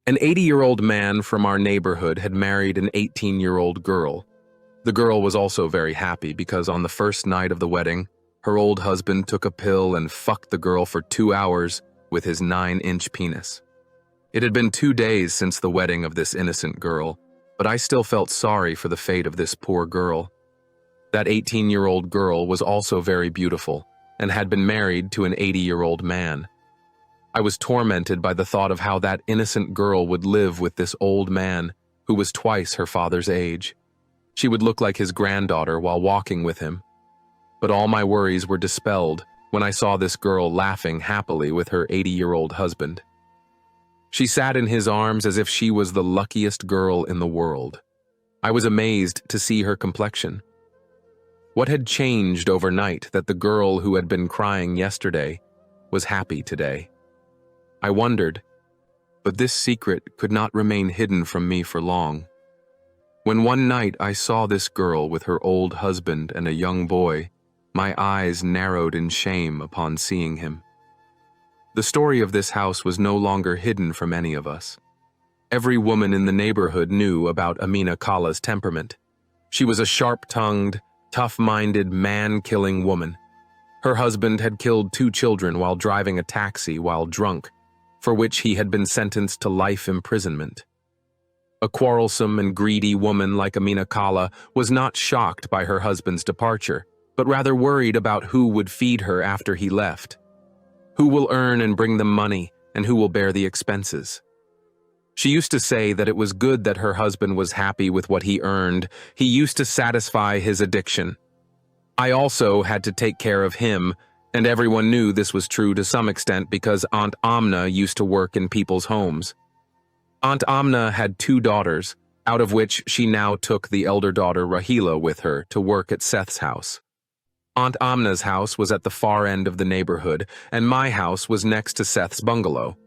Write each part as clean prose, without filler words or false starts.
An 80-year-old man from our neighborhood had married an 18-year-old girl. The girl was also very happy because on the first night of the wedding, her old husband took a pill and fucked the girl for 2 hours with his 9-inch penis. It had been 2 days since the wedding of this innocent girl, but I still felt sorry for the fate of this poor girl. That 18-year-old girl was also very beautiful and had been married to an 80-year-old man. I was tormented by the thought of how that innocent girl would live with this old man who was twice her father's age. She would look like his granddaughter while walking with him. But all my worries were dispelled when I saw this girl laughing happily with her 80-year-old husband. She sat in his arms as if she was the luckiest girl in the world. I was amazed to see her complexion. What had changed overnight that the girl who had been crying yesterday was happy today? I wondered, but this secret could not remain hidden from me for long. When one night I saw this girl with her old husband and a young boy, my eyes narrowed in shame upon seeing him. The story of this house was no longer hidden from any of us. Every woman in the neighborhood knew about Amina Kala's temperament. She was a sharp-tongued, tough-minded, man-killing woman. Her husband had killed 2 children while driving a taxi while drunk, for which he had been sentenced to life imprisonment. A quarrelsome and greedy woman like Amina Kala was not shocked by her husband's departure, but rather worried about who would feed her after he left. Who will earn and bring them money, and who will bear the expenses? She used to say that it was good that her husband was happy with what he earned. He used to satisfy his addiction. I also had to take care of him, and everyone knew this was true to some extent because Aunt Amna used to work in people's homes. Aunt Amna had 2 daughters, out of which she now took the elder daughter Rahila with her to work at Seth's house. Aunt Amna's house was at the far end of the neighborhood, and my house was next to Seth's bungalow.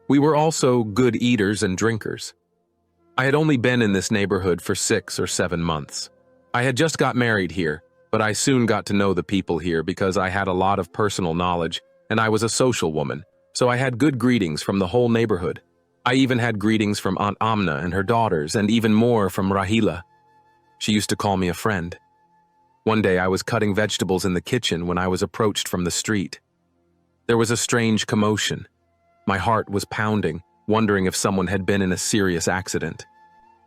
We were also good eaters and drinkers. I had only been in this neighborhood for 6 or 7 months. I had just got married here, but I soon got to know the people here because I had a lot of personal knowledge, and I was a social woman, so I had good greetings from the whole neighborhood. I even had greetings from Aunt Amna and her daughters, and even more from Rahila. She used to call me a friend. One day I was cutting vegetables in the kitchen when I was approached from the street. There was a strange commotion. My heart was pounding, wondering if someone had been in a serious accident.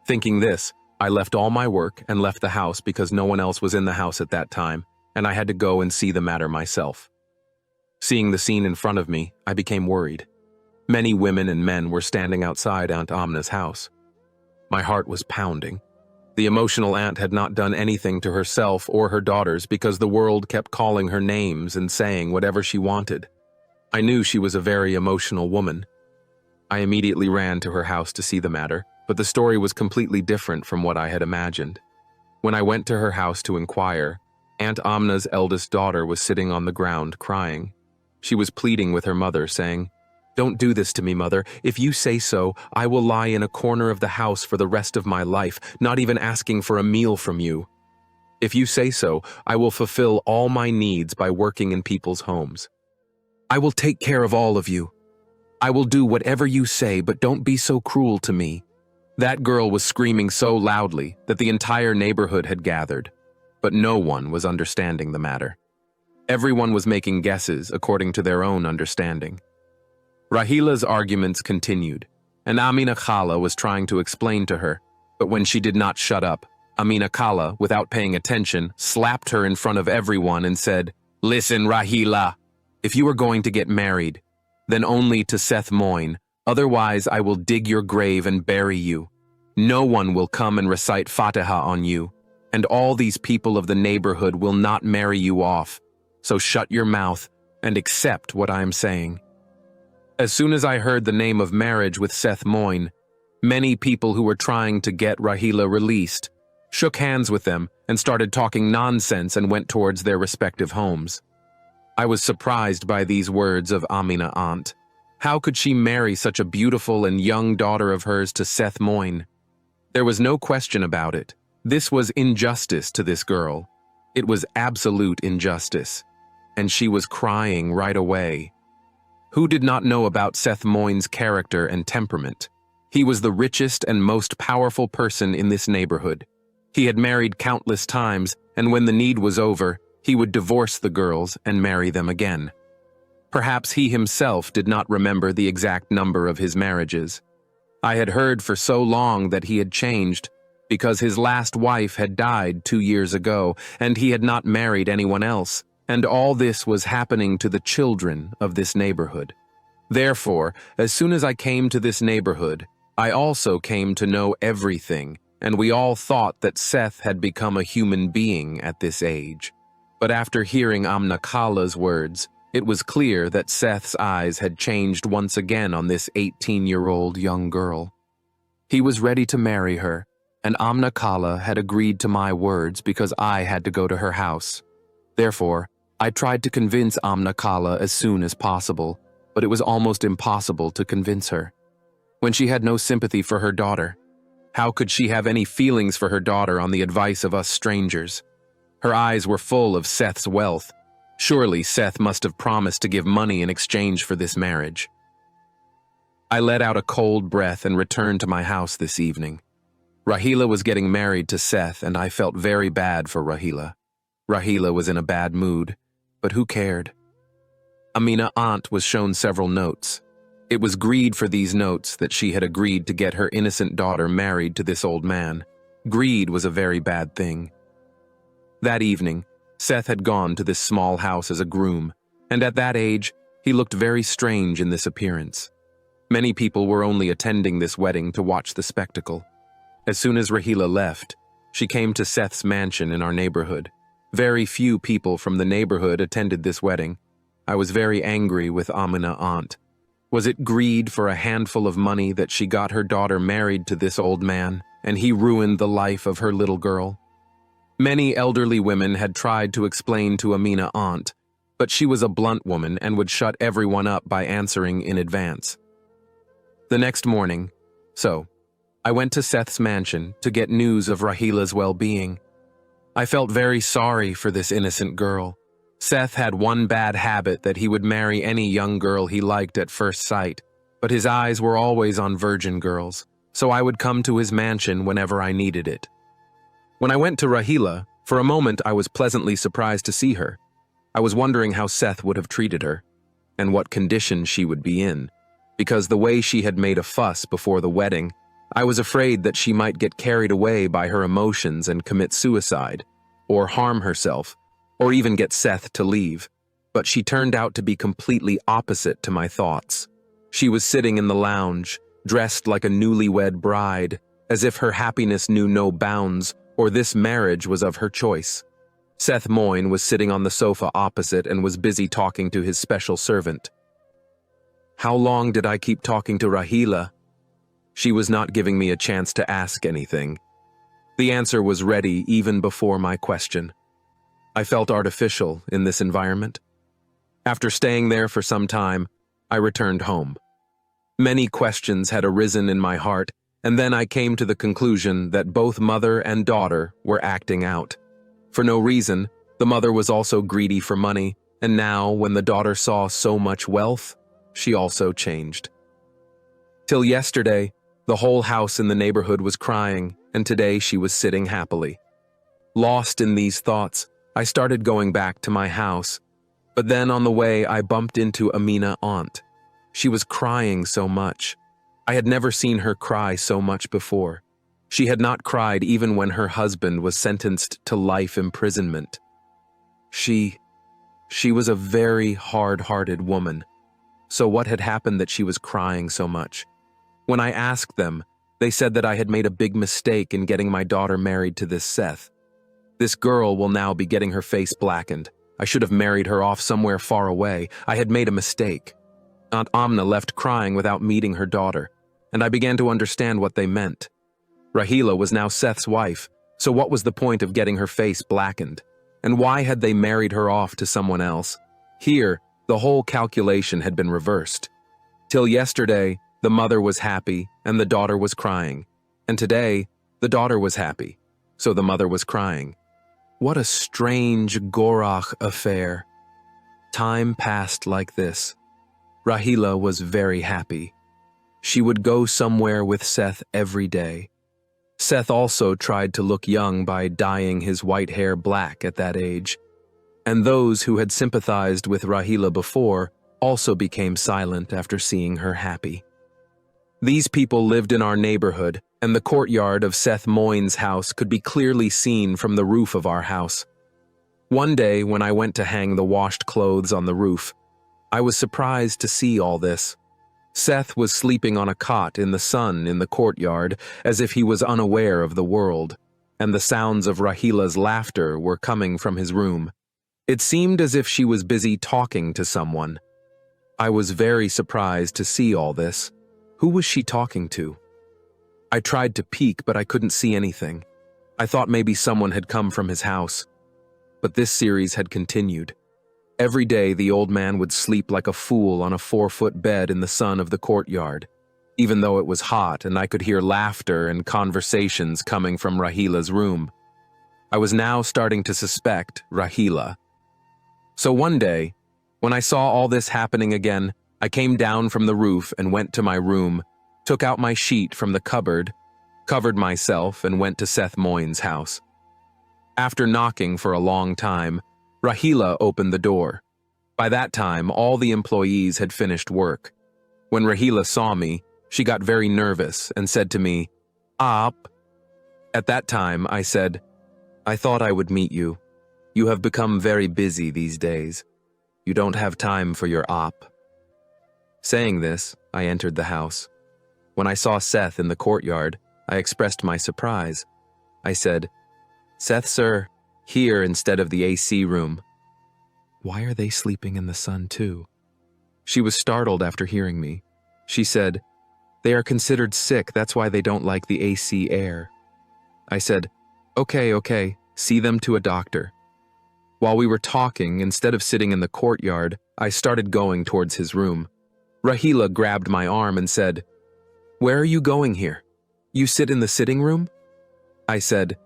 Thinking this, I left all my work and left the house because no one else was in the house at that time, and I had to go and see the matter myself. Seeing the scene in front of me, I became worried. Many women and men were standing outside Aunt Amna's house. My heart was pounding. The emotional aunt had not done anything to herself or her daughters because the world kept calling her names and saying whatever she wanted. I knew she was a very emotional woman. I immediately ran to her house to see the matter, but the story was completely different from what I had imagined. When I went to her house to inquire, Aunt Amna's eldest daughter was sitting on the ground crying. She was pleading with her mother, saying, "Don't do this to me, mother. If you say so, I will lie in a corner of the house for the rest of my life, not even asking for a meal from you. If you say so, I will fulfill all my needs by working in people's homes. I will take care of all of you. I will do whatever you say, but don't be so cruel to me." That girl was screaming so loudly that the entire neighborhood had gathered, but no one was understanding the matter. Everyone was making guesses according to their own understanding. Rahila's arguments continued, and Amina Khala was trying to explain to her, but when she did not shut up, Amina Khala, without paying attention, slapped her in front of everyone and said, "Listen, Rahila, if you are going to get married, then only to Seth Moyne, otherwise I will dig your grave and bury you. No one will come and recite Fatiha on you, and all these people of the neighborhood will not marry you off, so shut your mouth and accept what I am saying." As soon as I heard the name of marriage with Seth Moyne, many people who were trying to get Rahila released shook hands with them and started talking nonsense and went towards their respective homes. I was surprised by these words of Amina Aunt. How could she marry such a beautiful and young daughter of hers to Seth Moyne? There was no question about it. This was injustice to this girl. It was absolute injustice. And she was crying right away. Who did not know about Seth Moyne's character and temperament? He was the richest and most powerful person in this neighborhood. He had married countless times, and when the need was over, he would divorce the girls and marry them again. Perhaps he himself did not remember the exact number of his marriages. I had heard for so long that he had changed, because his last wife had died 2 years ago, and he had not married anyone else, and all this was happening to the children of this neighborhood. Therefore, as soon as I came to this neighborhood, I also came to know everything, and we all thought that Seth had become a human being at this age. But after hearing Amna Kala's words, it was clear that Seth's eyes had changed once again on this 18-year-old young girl. He was ready to marry her, and Amna Kala had agreed to my words because I had to go to her house. Therefore, I tried to convince Amna Kala as soon as possible, but it was almost impossible to convince her. When she had no sympathy for her daughter, how could she have any feelings for her daughter on the advice of us strangers? Her eyes were full of Seth's wealth. Surely Seth must have promised to give money in exchange for this marriage. I let out a cold breath and returned to my house this evening. Rahila was getting married to Seth, and I felt very bad for Rahila. Rahila was in a bad mood, but who cared? Amina aunt was shown several notes. It was greed for these notes that she had agreed to get her innocent daughter married to this old man. Greed was a very bad thing. That evening, Seth had gone to this small house as a groom, and at that age, he looked very strange in this appearance. Many people were only attending this wedding to watch the spectacle. As soon as Rahila left, she came to Seth's mansion in our neighborhood. Very few people from the neighborhood attended this wedding. I was very angry with Amina aunt. Was it greed for a handful of money that she got her daughter married to this old man, and he ruined the life of her little girl? Many elderly women had tried to explain to Amina aunt, but she was a blunt woman and would shut everyone up by answering in advance. The next morning, I went to Seth's mansion to get news of Rahila's well-being. I felt very sorry for this innocent girl. Seth had one bad habit that he would marry any young girl he liked at first sight, but his eyes were always on virgin girls, so I would come to his mansion whenever I needed it. When I went to Rahila, for a moment I was pleasantly surprised to see her. I was wondering how Seth would have treated her, and what condition she would be in, because the way she had made a fuss before the wedding, I was afraid that she might get carried away by her emotions and commit suicide, or harm herself, or even get Seth to leave. But she turned out to be completely opposite to my thoughts. She was sitting in the lounge, dressed like a newlywed bride, as if her happiness knew no bounds, or this marriage was of her choice. Seth Moyne was sitting on the sofa opposite and was busy talking to his special servant. How long did I keep talking to Rahila? She was not giving me a chance to ask anything. The answer was ready even before my question. I felt artificial in this environment. After staying there for some time, I returned home. Many questions had arisen in my heart, and then I came to the conclusion that both mother and daughter were acting out. For no reason, the mother was also greedy for money, and now, when the daughter saw so much wealth, she also changed. Till yesterday, the whole house in the neighborhood was crying, and today she was sitting happily. Lost in these thoughts, I started going back to my house, but then on the way I bumped into Amina aunt. She was crying so much. I had never seen her cry so much before. She had not cried even when her husband was sentenced to life imprisonment. She was a very hard-hearted woman. So what had happened that she was crying so much? When I asked them, they said that I had made a big mistake in getting my daughter married to this Seth. This girl will now be getting her face blackened. I should have married her off somewhere far away. I had made a mistake. Aunt Amna left crying without meeting her daughter, and I began to understand what they meant. Rahila was now Seth's wife, so what was the point of getting her face blackened? And why had they married her off to someone else? Here, the whole calculation had been reversed. Till yesterday, the mother was happy and the daughter was crying, and today, the daughter was happy, so the mother was crying. What a strange Gorach affair. Time passed like this. Rahila was very happy. She would go somewhere with Seth every day. Seth also tried to look young by dyeing his white hair black at that age. And those who had sympathized with Rahila before also became silent after seeing her happy. These people lived in our neighborhood, and the courtyard of Seth Moyne's house could be clearly seen from the roof of our house. One day, when I went to hang the washed clothes on the roof, I was surprised to see all this. Seth was sleeping on a cot in the sun in the courtyard, as if he was unaware of the world, and the sounds of Rahila's laughter were coming from his room. It seemed as if she was busy talking to someone. I was very surprised to see all this. Who was she talking to? I tried to peek, but I couldn't see anything. I thought maybe someone had come from his house. But this series had continued. Every day the old man would sleep like a fool on a 4-foot bed in the sun of the courtyard, even though it was hot and I could hear laughter and conversations coming from Rahila's room. I was now starting to suspect Rahila. So one day, when I saw all this happening again, I came down from the roof and went to my room, took out my sheet from the cupboard, covered myself, and went to Seth Moyne's house. After knocking for a long time, Rahila opened the door. By that time, all the employees had finished work. When Rahila saw me, she got very nervous and said to me, "Op." At that time, I said, "I thought I would meet you. You have become very busy these days. You don't have time for your op." Saying this, I entered the house. When I saw Seth in the courtyard, I expressed my surprise. I said, "Seth, sir, here instead of the AC room." "Why are they sleeping in the sun too?" She was startled after hearing me. She said, "They are considered sick, that's why they don't like the AC air." I said, Okay, see them to a doctor." While we were talking, instead of sitting in the courtyard, I started going towards his room. Rahila grabbed my arm and said, "Where are you going here? You sit in the sitting room?" I said,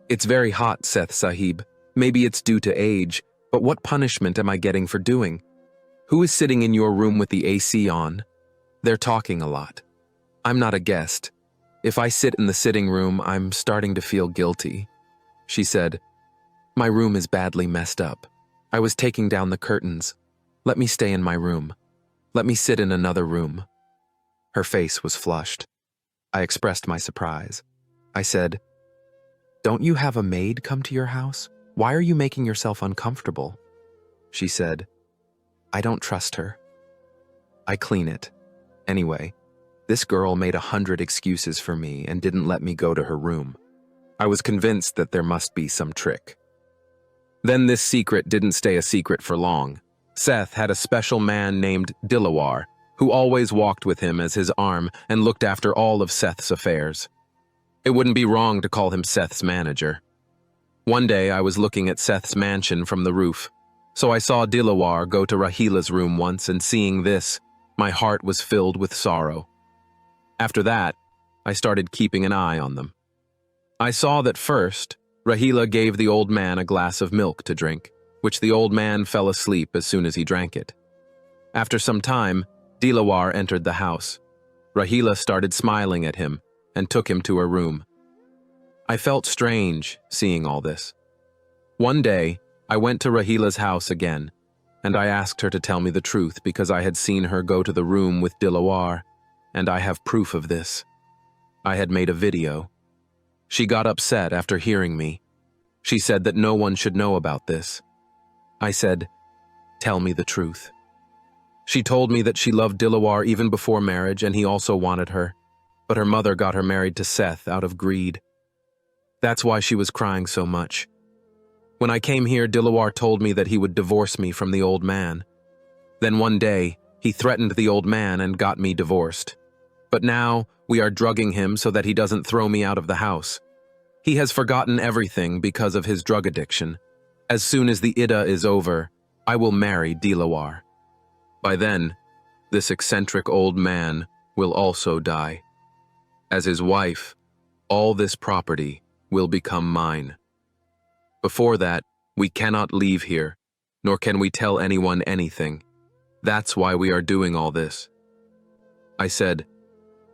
"It's very hot, Seth Sahib. Maybe it's due to age, but what punishment am I getting for doing? Who is sitting in your room with the AC on? They're talking a lot. I'm not a guest. If I sit in the sitting room, I'm starting to feel guilty." She said, "My room is badly messed up. I was taking down the curtains. Let me stay in my room. Let me sit in another room." Her face was flushed. I expressed my surprise. I said, "Don't you have a maid come to your house? Why are you making yourself uncomfortable?" She said, "I don't trust her. I clean it. Anyway, this girl made 100 excuses for me and didn't let me go to her room. I was convinced that there must be some trick." Then this secret didn't stay a secret for long. Seth had a special man named Dilawar, who always walked with him as his arm and looked after all of Seth's affairs. It wouldn't be wrong to call him Seth's manager. One day I was looking at Seth's mansion from the roof, so I saw Dilawar go to Rahila's room once, and seeing this, my heart was filled with sorrow. After that, I started keeping an eye on them. I saw that first, Rahila gave the old man a glass of milk to drink, which the old man fell asleep as soon as he drank it. After some time, Dilawar entered the house. Rahila started smiling at him and took him to her room. I felt strange seeing all this. One day, I went to Rahila's house again, and I asked her to tell me the truth because I had seen her go to the room with Dilawar, and I have proof of this. I had made a video. She got upset after hearing me. She said that no one should know about this. I said, "Tell me the truth." She told me that she loved Dilawar even before marriage and he also wanted her, but her mother got her married to Seth out of greed. That's why she was crying so much. When I came here, Dilawar told me that he would divorce me from the old man. Then one day, he threatened the old man and got me divorced. But now, we are drugging him so that he doesn't throw me out of the house. He has forgotten everything because of his drug addiction. As soon as the Ida is over, I will marry Dilawar. By then, this eccentric old man will also die. As his wife, all this property will become mine. Before that, we cannot leave here, nor can we tell anyone anything. That's why we are doing all this. I said,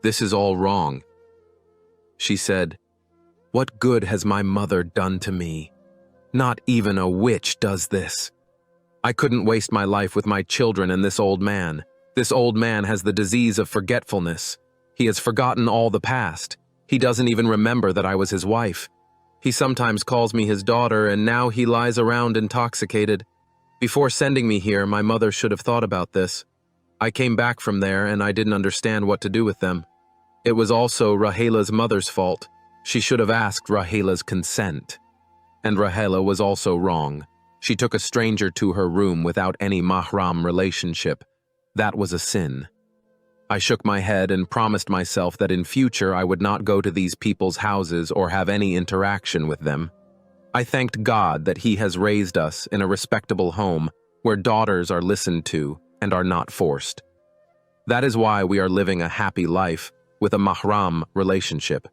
This is all wrong. She said, "What good has my mother done to me? Not even a witch does this. I couldn't waste my life with my children and this old man. This old man has the disease of forgetfulness. He has forgotten all the past. He doesn't even remember that I was his wife. He sometimes calls me his daughter, and now he lies around intoxicated. Before sending me here, my mother should have thought about this. I came back from there, and I didn't understand what to do with them. It was also Rahela's mother's fault. She should have asked Rahela's consent. And Rahela was also wrong. She took a stranger to her room without any mahram relationship. That was a sin. I shook my head and promised myself that in future I would not go to these people's houses or have any interaction with them. I thanked God that He has raised us in a respectable home where daughters are listened to and are not forced. That is why we are living a happy life with a mahram relationship.